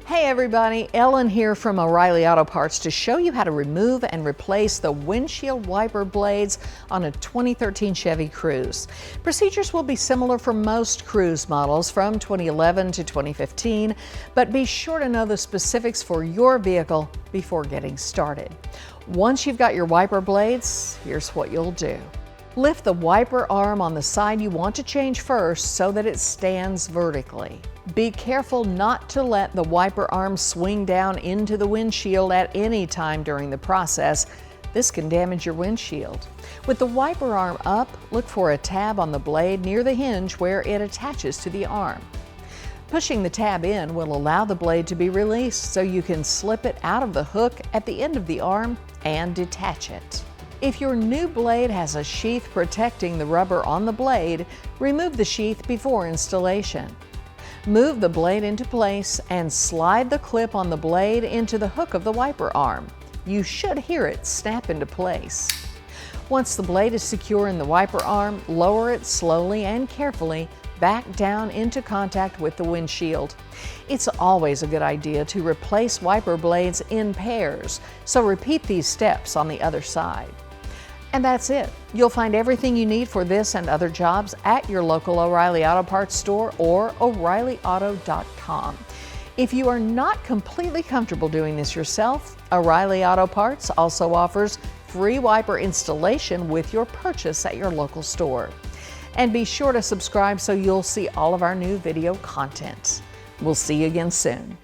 Hey everybody, Ellen here from O'Reilly Auto Parts to show you how to remove and replace the windshield wiper blades on a 2013 Chevy Cruze. Procedures will be similar for most Cruze models from 2011 to 2015, but be sure to know the specifics for your vehicle before getting started. Once you've got your wiper blades, here's what you'll do. Lift the wiper arm on the side you want to change first so that it stands vertically. Be careful not to let the wiper arm swing down into the windshield at any time during the process. This can damage your windshield. With the wiper arm up, look for a tab on the blade near the hinge where it attaches to the arm. Pushing the tab in will allow the blade to be released so you can slip it out of the hook at the end of the arm and detach it. If your new blade has a sheath protecting the rubber on the blade, remove the sheath before installation. Move the blade into place and slide the clip on the blade into the hook of the wiper arm. You should hear it snap into place. Once the blade is secure in the wiper arm, lower it slowly and carefully back down into contact with the windshield. It's always a good idea to replace wiper blades in pairs, so repeat these steps on the other side. And that's it. You'll find everything you need for this and other jobs at your local O'Reilly Auto Parts store or O'ReillyAuto.com. If you are not completely comfortable doing this yourself, O'Reilly Auto Parts also offers free wiper installation with your purchase at your local store. And be sure to subscribe so you'll see all of our new video content. We'll see you again soon.